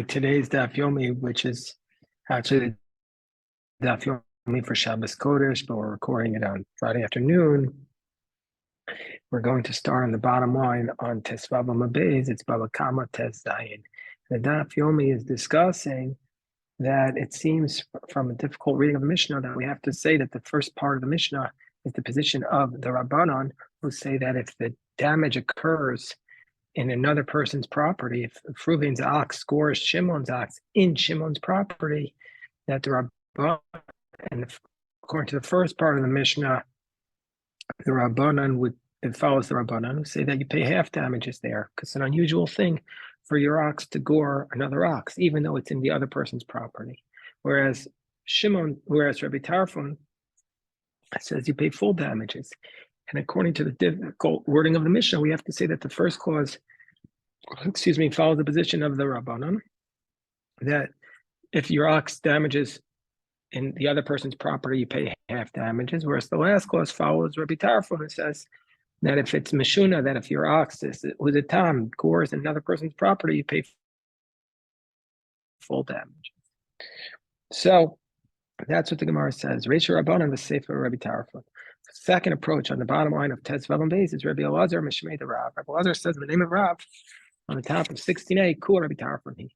Today's Daf Yomi, which is actually Daf Yomi for Shabbos Kodesh, but we're recording it on Friday afternoon. We're going to start on the bottom line on Tes Bava Kamma. It's Bava Kamma Tes Zayin. The Daf Yomi is discussing that it seems from a difficult reading of the Mishnah that we have to say that the first part of the Mishnah is the position of the Rabbanon, who say that if the damage occurs in another person's property, if Reuven's ox scores Shimon's ox in Shimon's property, that the Rabbanan, and according to the first part of the Mishnah, the Rabbanan it follows the Rabbanan who say that you pay half damages there, because it's an unusual thing for your ox to gore another ox, even though it's in the other person's property. Whereas Rabbi Tarfon says you pay full damages. And according to the difficult wording of the Mishnah, we have to say that the first clause, follows the position of the Rabbanan, that if your ox damages in the other person's property, you pay half damages, whereas the last clause follows Rabbi Tarfon and says that if it's Meshuna, that if your ox with a tam gores another person's property, you pay full damage. So that's what the Gemara says. Reisha Rabbanan, the Sefer Rabbi Tarfon. Second approach on the bottom line of Tes Vavam Beis is Rabbi Elazar Mishmei the Rav. Rabbi Elazar says in the name of Rav on the top of 16a, Kul Rabbi Tarfon.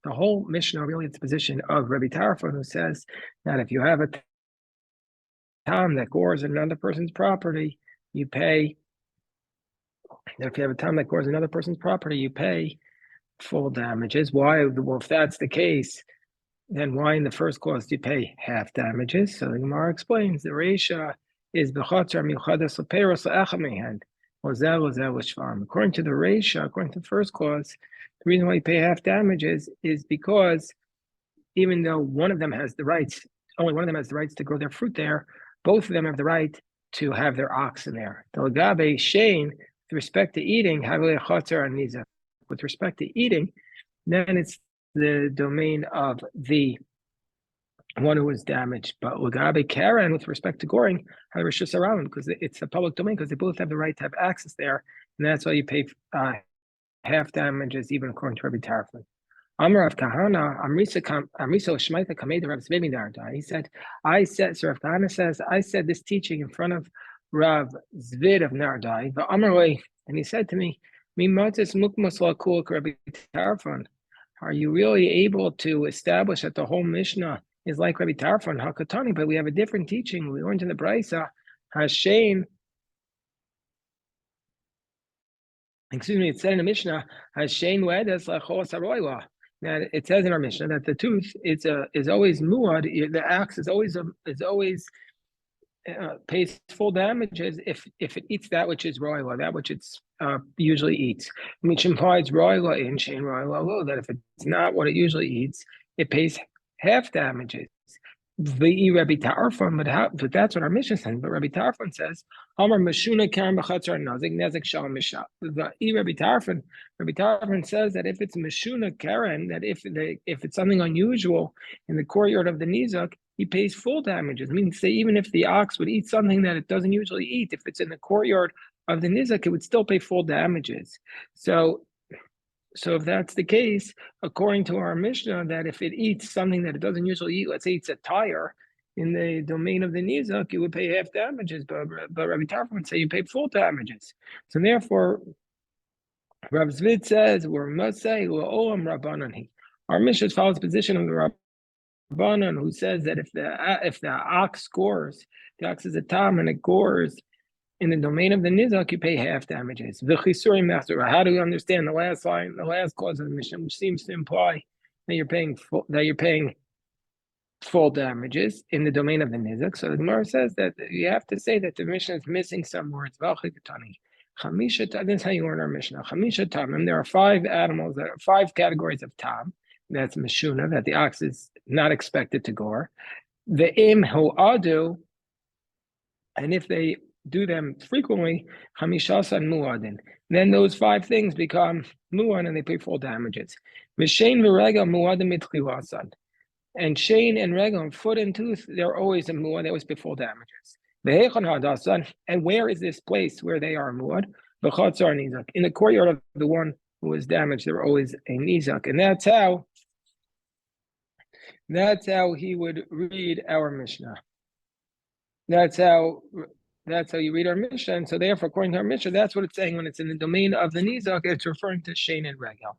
The whole Mishnah really is the position of Rabbi Tarfon, who says that if you have a tam that gores another person's property, you pay. If you have a tam that gores another person's property, you pay full damages. Why? Well, if that's the case, then why in the first clause do you pay half damages? So the Gemara explains the Reisha is b'chatzar miuchadas l'peiros l'echamehen ozel l'shvam. According to the Reisha, according to the first clause, the reason why you pay half damages is because even though one of them has the rights, only one of them has the rights to grow their fruit there, both of them have the right to have their ox in there. The Lagabe Shane, with respect to eating, with respect to eating, then it's the domain of the one who was damaged. But Lagabe Karen, with respect to goring, because it's a public domain, because they both have the right to have access there, and that's why you pay half damages, even according to Rabbi Tarfon. Amar Rav Kahana, Amrisa Shmaita Kamed Rav Zvi Darda. He said, so Rav Kahana says, I said this teaching in front of Rav Zvid of Nardai, and he said to me, Rabbi Tarfon, are you really able to establish that the whole Mishnah is like Rabbi Tarfon, Hakatani, but we have a different teaching. We learned in the Braisa, Hashem. It said in the Mishnah, Hashem wedes lachos haroila. Now it says in our Mishnah that the tooth is always muad. The axe is always pays full damages if it eats that which is roila, that which it's usually eats, which implies roila in shein roila lo, that if it's not what it usually eats, it pays half damages. Rabbi Tarfon, but that's what our Mishnah says. But Rabbi Tarfon says, Amar Meshuna Karen B'chatzar Nazik Nezik Shal Mishal. Rabbi Tarfon says that if it's Meshuna Karen, that if it's something unusual in the courtyard of the Nizak, he pays full damages. I mean, say even if the ox would eat something that it doesn't usually eat, if it's in the courtyard of the Nizak, it would still pay full damages. So if that's the case, according to our Mishnah, that if it eats something that it doesn't usually eat, let's say it's a tire in the domain of the Nizak, you would pay half damages, but Rabbi Tarfon would say you pay full damages. So therefore, Rav Zvid says, we must say, Olam Rabbanan. Our Mishnah follows the position of the Rabbanan, who says that if the ox scores, the ox is a tam and it gores in the domain of the Nizak, you pay half damages. How do we understand the last line, the last clause of the Mishnah, which seems to imply that you're paying full damages in the domain of the Nizak? So the Gemara says that you have to say that the Mishnah is missing some words. This is how you learn our Mishnah. There are five animals, that are five categories of tam. That's Meshuna, that the ox is not expected to gore. The im hu adu, and if they do them frequently, Hamishasan muadin. Then those five things become muad and they pay full damages. Mishain v'regel muadim mitchilasan. And shain and regel, foot and tooth, they're always a muad, they always pay full damages. V'hechon hadasan, and where is this place where they are muad? V'chatzar nizak, in the courtyard of the one who was damaged, there were always a nizak, and that's how he would read our Mishnah. That's how you read our Mishnah, and so therefore, according to our Mishnah, that's what it's saying when it's in the domain of the nizak. It's referring to shein and regel.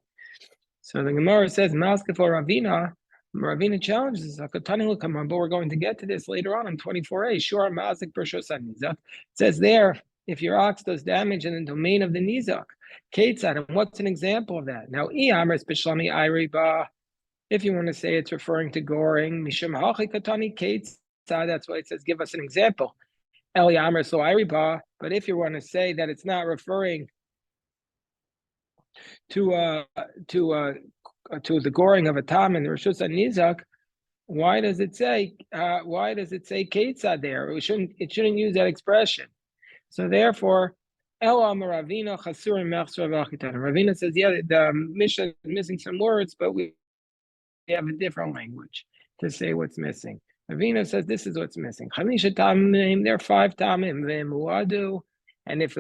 So the Gemara says, "Maskef or Ravina." Ravina challenges Hakatani will come on, but we're going to get to this later on in 24a. Sure, Mazik Bershos Nizak. It says there, if your ox does damage in the domain of the nizak, Ketzad, and what's an example of that? Now, Iamr Bishami Iriba. If you want to say it's referring to goring, Mishum Hachi Katani Ketzad, that's why it says, give us an example. El Yamr so Iriba. But if you want to say that it's not referring to the goring of a tam in the Rishus Nizak, why does it say Ketzad there? It shouldn't use that expression. So therefore, Ravina says, yeah, the Mishnah is missing some words, but we have a different language to say what's missing. Ravina says this is what's missing. Chamisha tamim, there are 5 tamim, ve'muadu, and if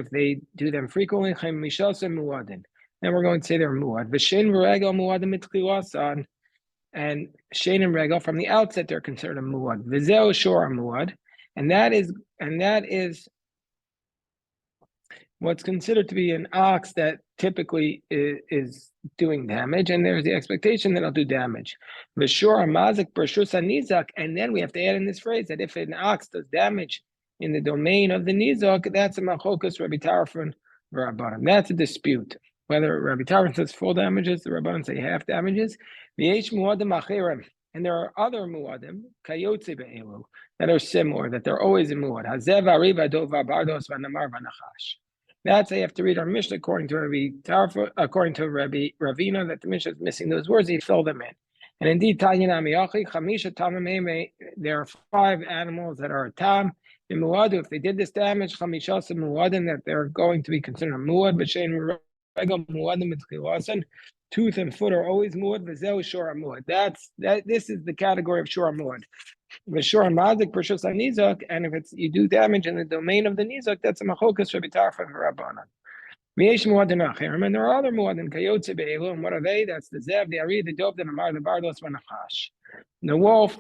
they do them frequently, chamishasa muadin. Then we're going to say they're muad. V'shein v'regel muadim mitchilasan, and shein and regel from the outset they're considered a muad. V'zeo shor muad, and that is what's considered to be an ox that typically is doing damage, and there's the expectation that it'll do damage. V'shor mazik b'rshus nizak, and then we have to add in this phrase that if an ox does damage in the domain of the nizak, that's a machokas Rabbi Tarfon v'Rabbanan. That's a dispute. Whether Rabbi Tarfon says full damages, the Rabbanan say half damages. V'yesh muadim achirim, and there are other muadim kayotze be'elu that are similar, that they're always in muad. Hazev ariva dov bardos v'namar v'nachash. That's how you have to read our Mishnah according to Rabbi Ravina, that the Mishnah is missing those words. He filled them in. And indeed, there are 5 animals that are a tam. If they did this damage, that they're going to be considered a muad. Tooth and foot are always muad. This is the category of shor muad. And if you do damage in the domain of the nizak, that's a machokas Rabbi Tarfon v'Rabbanan. And there are other muadim kayotze be'elu, and what are they? That's the zev, the ari, the dov, the namar, the bardos, v'nachash. The wolf,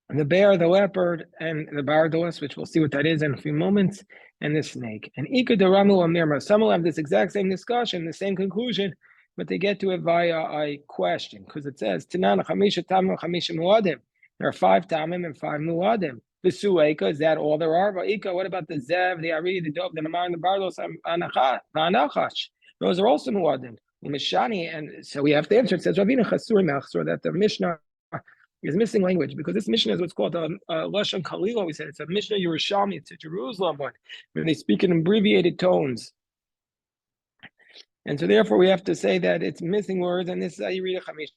the bear, the leopard, and the bardos, which we'll see what that is in a few moments, and the snake. And Ika Daramu Amirma, some will have this exact same discussion, the same conclusion, but they get to it via a question, because it says, Tanana Chamisha Tamu Chamisha Muadim. There are 5 tamim and 5 muadim. The sueka, is that all there are? Ika, what about the zev, the ari, the dov, the namar, and the bardos, anachash? Those are also muadim. Mishani, and so we have to answer. It says Ravina Chasur Mechsur, that the Mishnah is missing language, because this Mishnah is what's called a Lashon Kalila. We said it's a Mishnah Yerushalmi, it's a Jerusalem one, where they speak in abbreviated tones. And so therefore we have to say that it's missing words, and this is how you read a Chamish.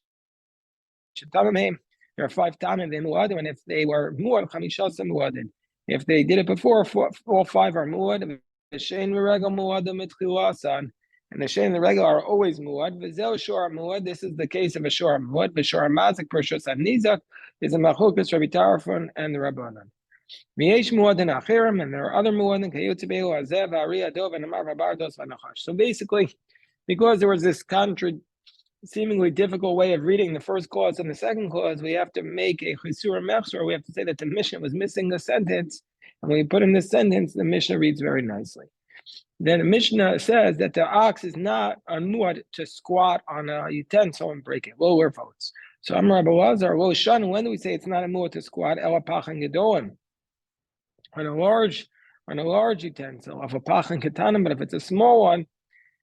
There are 5 tamim in muadim, and if they were muad, chamishasa muadim. If they did it before, all 5 are muad. The shein v'regel muadim mitchilasan, and the shein and the regel are always muad. V'zeu shor muad. This is the case of a shor muad. V'shor mazik pershus nizak is a machukas Rabbi Tarfon and the Rabbanan. V'yesh muadin achirim, and there are other muadim kayotze be'elu hazev ari adov and amar v'bardos v'nachash. So basically, because there was this seemingly difficult way of reading the first clause and the second clause, we have to make a chisur mechsur. We have to say that the Mishnah was missing the sentence, and when we put in this sentence, the Mishnah reads very nicely. Then the Mishnah says that the ox is not a muad to squat on a utensil and break it. Well, we're votes. So Amar Rabbi Lazar, well, Shan, when do we say it's not a muad to squat? Ela pachan gedolim, on a large utensil of a pachan ketanim, but if it's a small one,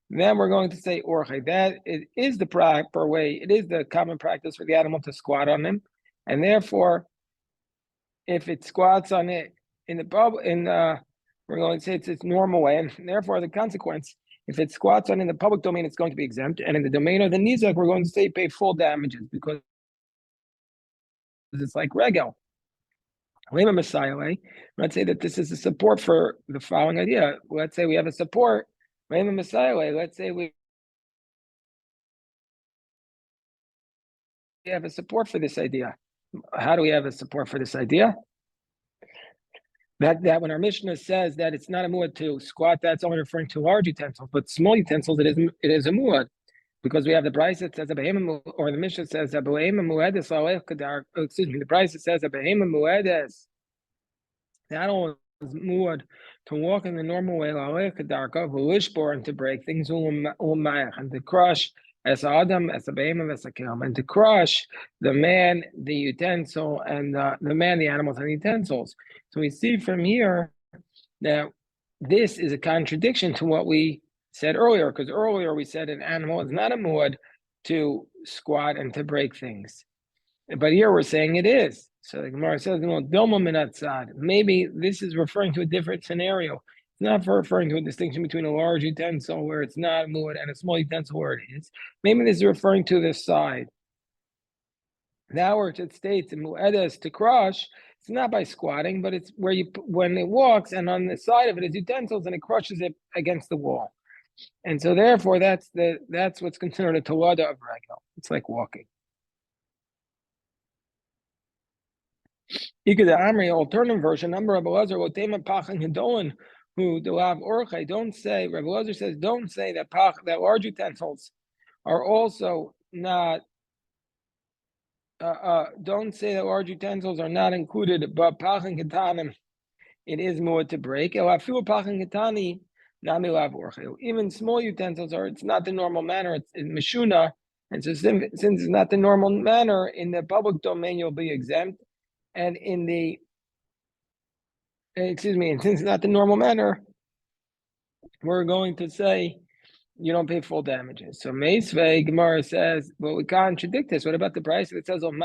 then we're going to say orche. That it is the proper way. It is the common practice for the animal to squat on him, and therefore, if it squats on it in the we're going to say it's its normal way, and therefore the consequence, if it squats on in the public domain, it's going to be exempt, and in the domain of the nizak, we're going to say pay full damages because it's like regel. Let's say that this is a support for the following idea. Let's say we have a support. Let's say we have a support for this idea. How do we have a support for this idea? That when our Mishnah says that it's not a muad to squat, that's only referring to large utensils, but small utensils it is a muad. Because we have the price that says a behema, or the Mishnah says a behema muedes alech kadar. Excuse me, the price that says a behema muedes. That all is muad to walk in the normal way alech kadar v'lishbor, and to break things and to crush as Adam, as a behema, as a kilm, and to crush the man, the utensil, and the man, the animals, and the utensils. So we see from here that this is a contradiction to what we said earlier, because earlier we said an animal is not a muad to squat and to break things. But here we're saying it is. So the Gemara says, maybe this is referring to a different scenario. It's not referring to a distinction between a large utensil where it's not a muad and a small utensil where it is. Maybe this is referring to this side. Now where it states in muedes to crush, it's not by squatting, but it's where when it walks, and on the side of it is utensils, and it crushes it against the wall. And so therefore that's what's considered a tawada of regel. It's like walking. The Amri alternative version, number of Elazar, Wotema Pachan Hidolan, who Delav Orche, don't say, Rabbi Elazar says, don't say that large utensils are also not, don't say that large utensils are not included, but Pachan Ketanim, it is muad to break. Even small utensils it's not the normal manner, it's in Mishuna, and so since it's not the normal manner, in the public domain you'll be exempt. And and since it's not the normal manner, we're going to say you don't pay full damages. So Meisvei Gemara says, well, we contradict this. What about the price that says and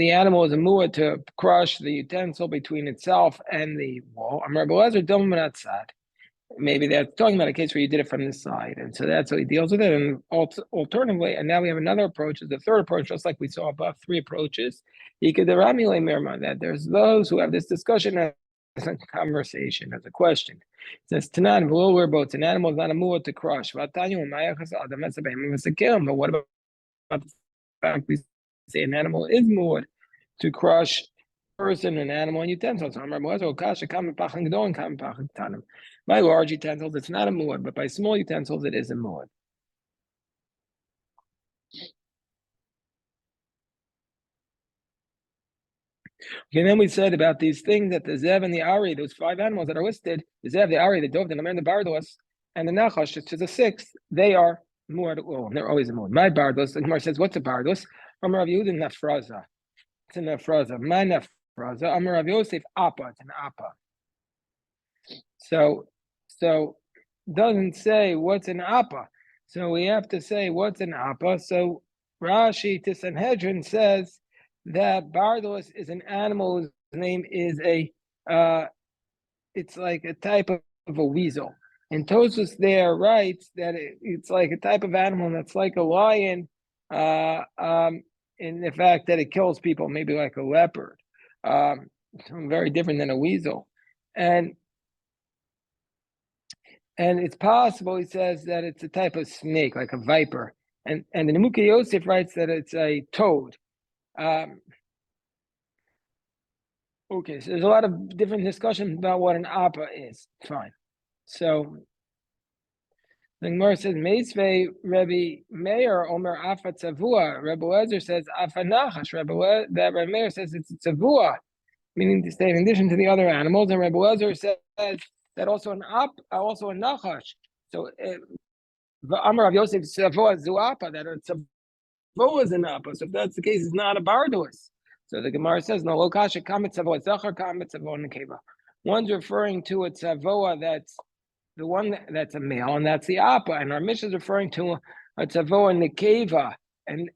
the animal is a muad to crush the utensil between itself and the wall? Maybe they're talking about a case where you did it from the side, and so that's how he deals with it. And alternatively, and now we have another approach, is the third approach, just like we saw above, three approaches. That there's those who have this discussion as a conversation, as a question. It says Tanan below boats, an animal is not a muad to crush. But what about the fact we say an animal is muad to crush person, an animal, and utensils? By large utensils, it's not a muad, but by small utensils, it is a muad. Okay, and then we said about these things that the Zev and the Ari, those 5 animals that are listed, the Zev, the Ari, the Dov, the Namer, the Bardos, and the Nachash, which is a 6th, they are muad. Well, they're always a muad. My Bardos, the Gemara says, what's a Bardos? Amar Rav Yehuda Nafraza. It's a Nafraza. My Nafraza. Amar Rav Yosef Appa. It's an Appa. So doesn't say what's an Appa. So we have to say what's an Appa. So Rashi to Sanhedrin says that Bardos is an animal whose name is it's like a type of a weasel. And Tosfos there writes that it's like a type of animal that's like a lion, in the fact that it kills people, maybe like a leopard. Very different than a weasel. And it's possible, he says, that it's a type of snake, like a viper. And the Nemuka Yosef writes that it's a toad. Okay, so there's a lot of different discussions about what an appa is. Fine. So the Gemara says, Meisvei Rebbe Meir Omer Afa Tzavua. Rebbe Lezer says Afa Nachash. That Rebbe Meir says it's Tzavua, meaning to say in addition to the other animals. And Rebbe Lezer says that also a Nachash. So Amar Rav Yosef Tzavua Zuapa, that a Tzavua is an appa. So if that's the case, it's not a Bardos. So the Gemara says, no, Lokasha Kamet Tzavoa, Zachar Kamet Tzavoa Nekeva. One's referring to a Tzavoa that's the one that's a male, and that's the Appa. And our Mishnah is referring to a Tzavoa Nekeva, and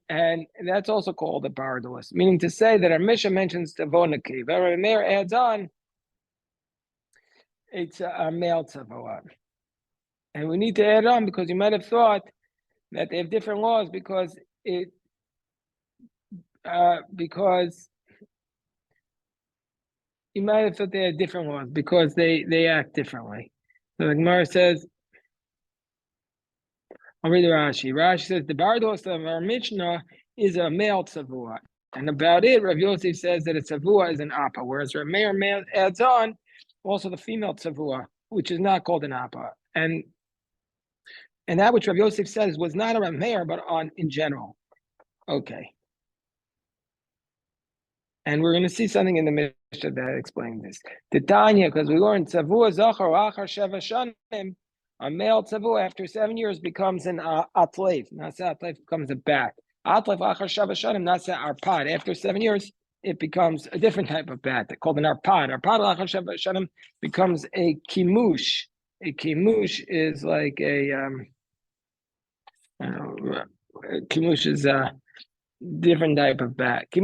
that's also called a Bardos, meaning to say that our Mishnah mentions Tzavoa Nekeva, and there adds on, it's a male Tzavoa. And we need to add on because you might have thought that they have different laws because you might have thought they had different laws because they act differently. So the Gemara says, I'll read the Rashi. Rashi says the Bardos of our Mishnah is a male tzavua, And about it, Rav Yosef says that a tzavua is an appa, whereas Rav Meir adds on also the female tzavua, which is not called an appa. And that which Rav Yosef says was not a Rav Meir, but on in general. Okay. And we're going to see something in the Mishnah that explains this. Titania, because we learned tzavua zachar achar sheva shanim, a male tzavua after 7 years becomes an atleif. Nasa atleif becomes a bat. Atleif achar sheva shanim, nasa arpad. After 7 years, it becomes a different type of bat called an arpad. Arpad achar sheva shanim becomes a kimush. A kimush is like kimush is different type of bat. It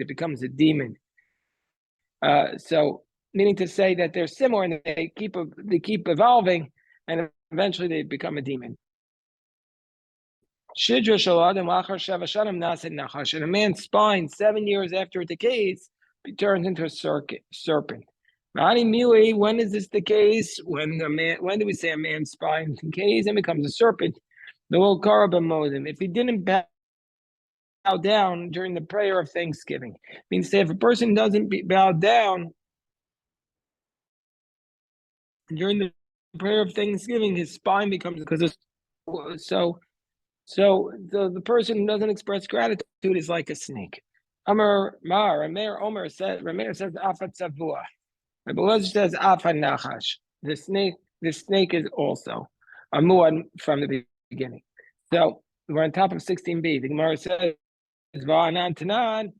becomes a demon. So, meaning to say that they're similar and they keep evolving, and eventually they become a demon. And a man's spine, 7 years after it decays, turns into a serpent. When is this the case? When do we say a man's spine decays and becomes a serpent? If he didn't bow down during the prayer of Thanksgiving, means that if a person doesn't bow down during the prayer of Thanksgiving, his spine becomes the person who doesn't express gratitude is like a snake. Rameir says Afat Savua. Rabbi says Afat Nachash. The snake is also a muad from the beginning. So we're on top of 16b. The Gemara says Va'anan Tanan.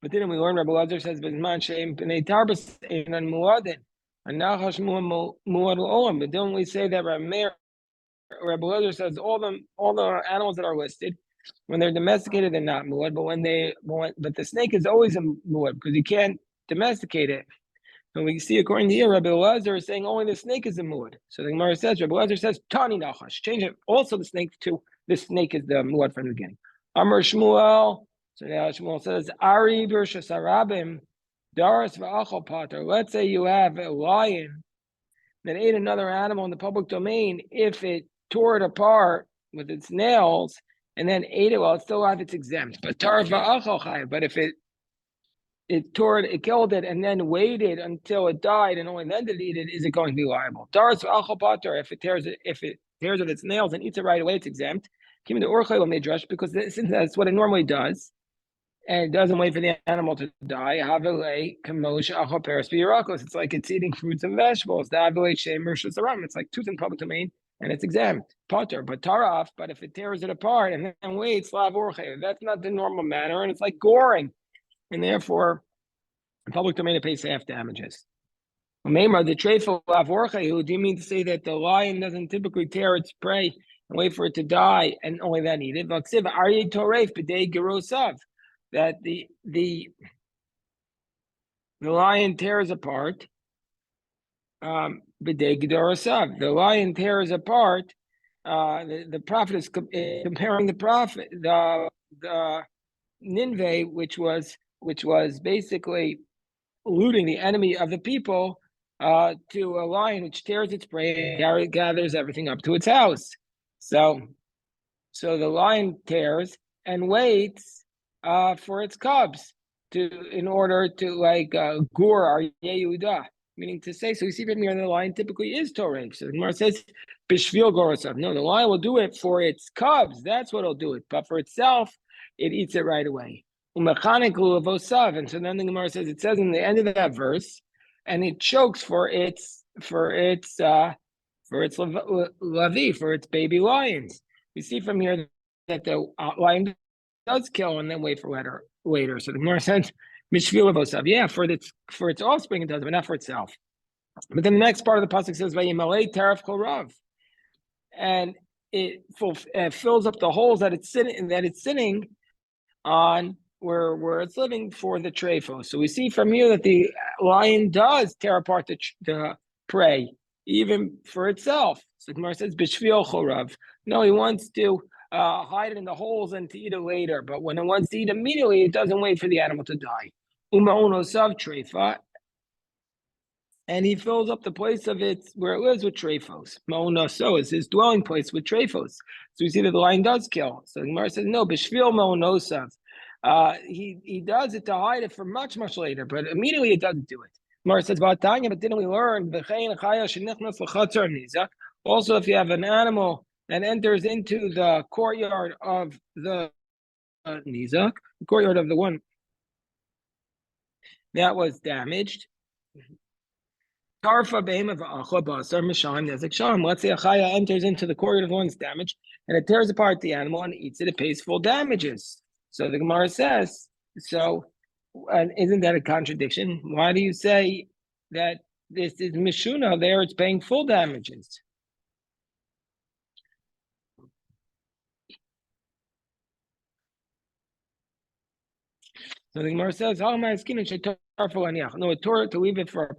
But then we learn Rabbi Lazar says Bizman Sheim B'nei Tarbas Einan Muadin. And Nachash Muad Olam. But don't we say that Rabbi Lazar says all the animals that are listed, when they're domesticated, they're not muad, but the snake is always a muad because you can't domesticate it. And we see according to here, Rabbi Lazar is saying only the snake is a muad. So the Gemara says, Rabbi Lazar says, Tani Nachash, change it. Also the snake is the muad from the beginning. Amar Shmuel. So now Shmuel says, Ari Birshas Arabim, Daras V'achal Pater. Let's say you have a lion that ate another animal in the public domain. If it tore it apart with its nails and then ate it while it's still alive, it's exempt. But if it killed it and then waited until it died and only then did it eat it, is it going to be liable? If it tears with its nails and eats it right away, it's exempt. Because since that's what it normally does, and it doesn't wait for the animal to die. It's like it's eating fruits and vegetables. It's like tooth in public domain, and it's exempt. Potter, but taraf. But if it tears it apart and then waits, that's not the normal manner, and it's like goring, and therefore, in public domain, it pays half damages. The treifel, do you mean to say that the lion doesn't typically tear its prey and wait for it to die and only then eat it? That the lion tears apart. The lion tears apart. The prophet is comparing the prophet, the Nineveh, which was basically eluding the enemy of the people, to a lion which tears its prey and gathers everything up to its house. So the lion tears and waits for its cubs in order to gore our Yehuda, meaning to say. So you see from here the lion typically is Torah. So the Gemara says Bishvil Gorosav. No, the lion will do it for its cubs. That's what it'll do it. But for itself, it eats it right away. And so then the Gemara says, it says in the end of that verse, and it chokes for its lavi, for its baby lions. We see from here that the lion does kill and then wait for later. So the Gemara says, yeah, for its offspring it does, but not for itself. But then the next part of the pasuk says, "Vayimalei taraf kol rav," and it fills up the holes that it's sitting on where it's living for the treifo. So we see from here that the lion does tear apart the prey even for itself. So the Gemara says, "B'shvil chorav." No, he wants to hide it in the holes and to eat it later. But when it wants to eat immediately, it doesn't wait for the animal to die. Umaonosav treifa. and he fills up the place of it where it lives with trephos. Ma'ona so is his dwelling place with trephos. So we see that the lion does kill. So the Gemara says no, b'shvil ma'onosav. He does it to hide it for much later, but immediately it doesn't do it. Gemara says Vatanya, but didn't we learn also if you have an animal that enters into the courtyard of the nizak, the courtyard of the one that was damaged. Tarfa behema v'acha basar misham nezek sham. Let's say a chaya enters into the courtyard of the one's damaged, and it tears apart the animal and eats it. It pays full damages. So the Gemara says, so, and isn't that a contradiction? Why do you say that this is mishuna? There, it's paying full damages. So the Gemara says, "How am I asking should tarfa laniach?" No, it tore it to leave it for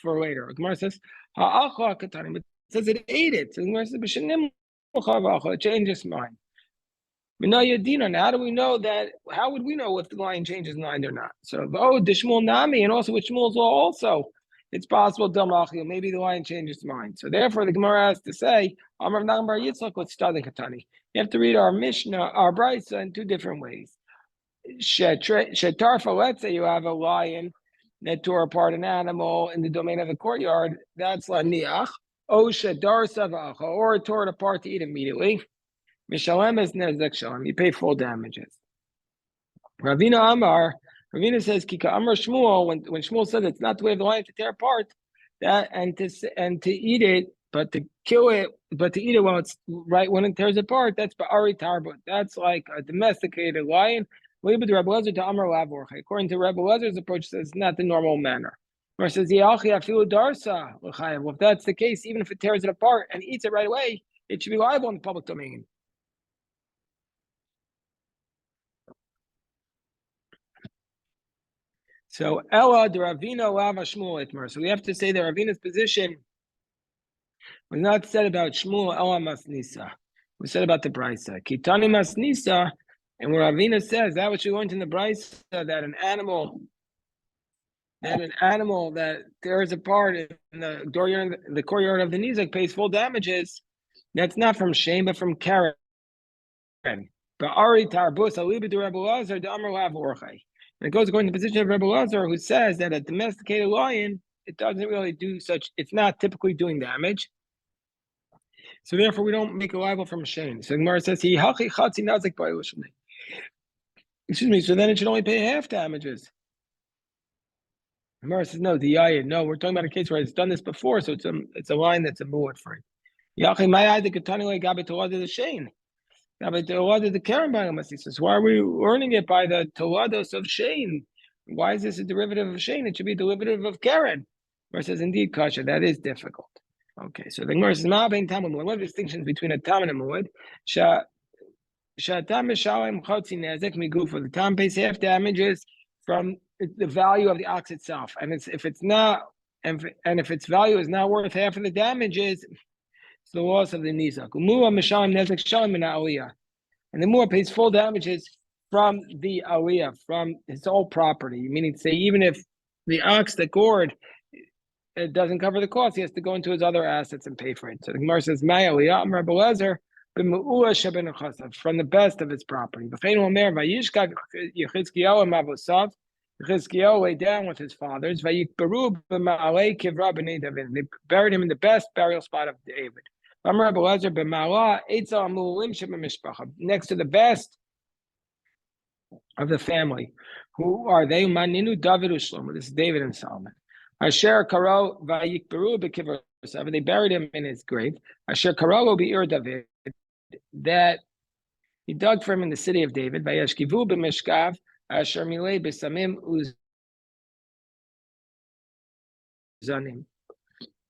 later. The Gemara says, "Ha'acha katanim." It says it ate it. So the Gemara says, "B'shenim l'chavacha." It changed its mind. And how do we know that? How would we know if the lion changes mind or not? So, Dishmul Nami, and also with Shmuel's law, also it's possible maybe the lion changes mind. So therefore, the Gemara has to say, Amar Bar Yitzchak, let's start the Katani. You have to read our Mishnah, our Brisa, in two different ways. Shetarfa, let's say you have a lion that tore apart an animal in the domain of the courtyard. That's laniach. Or it tore it apart to eat immediately. Mishalem is nezek shalom. You pay full damages. Ravina says Kika Amar Shmuel. When Shmuel said it's not the way of the lion to tear apart that and to eat it, but to kill it, but to eat it while it's right when it tears apart. That's ba'ari tarbut. That's like a domesticated lion. According to Rebbe Lezer's approach, says it's not the normal manner. Or says well, if that's the case, even if it tears it apart and eats it right away, it should be liable in the public domain. So Ella the Ravina Lava Shmuel Itmar. So we have to say that Ravina's position was not said about Shmuel Ella Masnisa. We said about the Brisa. Kitani Masnisa, and where Ravina says that which we learned in the Brisa, that an animal that tears apart in the courtyard of the Nizak pays full damages. That's not from shame, but from Karen. But Ari Tarbus Alibi to Rebbe Lazar the Amar Lav Orchai. And it goes according to the position of Rebbe Lazar, who says that a domesticated lion, it doesn't really do such, it's not typically doing damage. So therefore, we don't make a liable from shame. So Gemara says, excuse me, so then it should only pay half damages. Gemara says, no, we're talking about a case where it's done this before, so it's a line that's a muad for it. Why are we learning it by the Tolados of Shane? Why is this a derivative of Shane? It should be a derivative of Karen. Where it says, indeed, Kasha, that is difficult. Okay, so the Gemara says, what are the distinctions between a Tam and a Muad? The Tam pays half damages from the value of the ox itself. And if its value is not worth half of the damages, it's the loss of the nizak. And the Mu'ah pays full damages from the aliyah, from his whole property. Meaning to say, even if the ox that gored it doesn't cover the cost, he has to go into his other assets and pay for it. So the Gemara says, "My aliyah, Amar Belezer, from the best of his property." Yechizkiyahu lay down with his fathers. They buried him in the best burial spot of David. Next to the best of the family. Who are they? Maninu David Ushlomo. This is David and Solomon. Asher Karo vayikberu b'kivrus. They buried him in his grave. Asher Karo be'ir David. That he dug for him in the city of David. Vayashkivu b'mishkav. Asher milei b'samim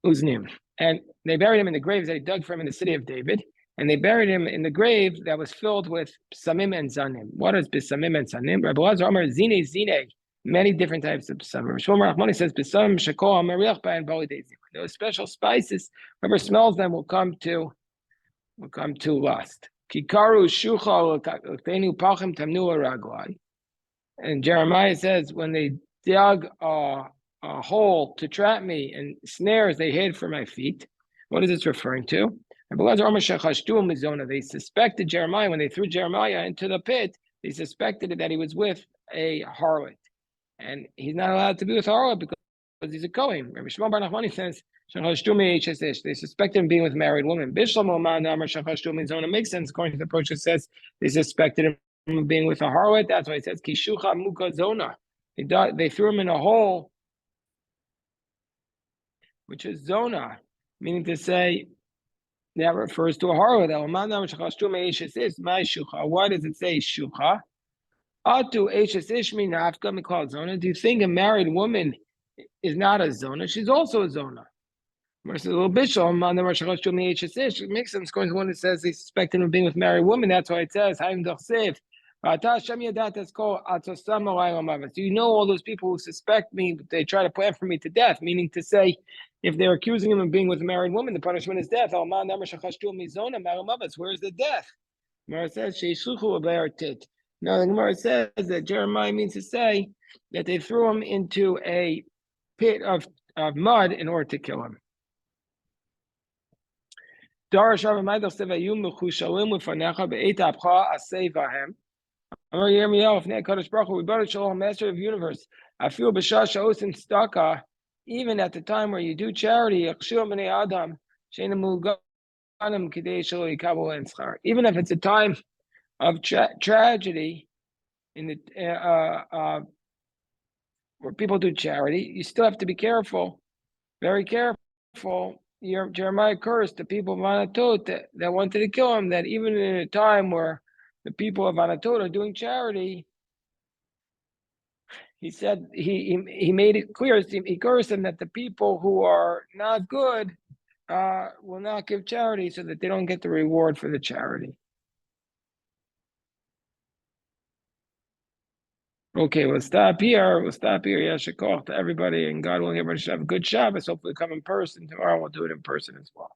uznim. And they buried him in the graves that he dug for him in the city of David. And they buried him in the grave that was filled with samim and zanim. What is bisamim and zanim? Rabbi Lazar Omer zine zine. Many different types of samim. Shlomo Rachmani says bisamim shakol amariach ba'an bali dezim. Those special spices, whoever smells them will come to lust. Kikaru shucha l'tenu pachim tamnu raglai. And Jeremiah says when they dug a a hole to trap me and snares they hid for my feet. What is this referring to? They suspected Jeremiah when they threw Jeremiah into the pit. They suspected that he was with a harlot, and he's not allowed to be with a harlot because he's a Kohen. Rabbi Shimon Bar Nachmani says they suspected him being with a married woman. It makes sense according to the approach. It says they suspected him of being with a harlot. That's why it says Kishucha Muka Zona. They threw him in a hole, which is Zona, meaning to say that refers to a harlot. Why does it say Shucha? Do you think a married woman is not a Zona? She's also a Zona. It makes sense going to one that says they suspect him of being with married women. That's why it says, do you know all those people who suspect me, they try to plan for me to death, meaning to say, if they're accusing him of being with a married woman, the punishment is death. Where's the death? Gemara says, no, the Gemara says that Jeremiah means to say that they threw him into a pit of mud in order to kill him. Master of universe, I feel even at the time where you do charity, even if it's a time of tragedy in the where people do charity, you still have to be careful, very careful. Jeremiah cursed the people of Anatot that wanted to kill him, that even in a time where the people of Anatot are doing charity, he said he made it clear, he cursed them that the people who are not good will not give charity so that they don't get the reward for the charity. Okay, we'll stop here. Yashikov to everybody, and God willing, everybody should have a good Shabbos. Hopefully come in person. Tomorrow we'll do it in person as well.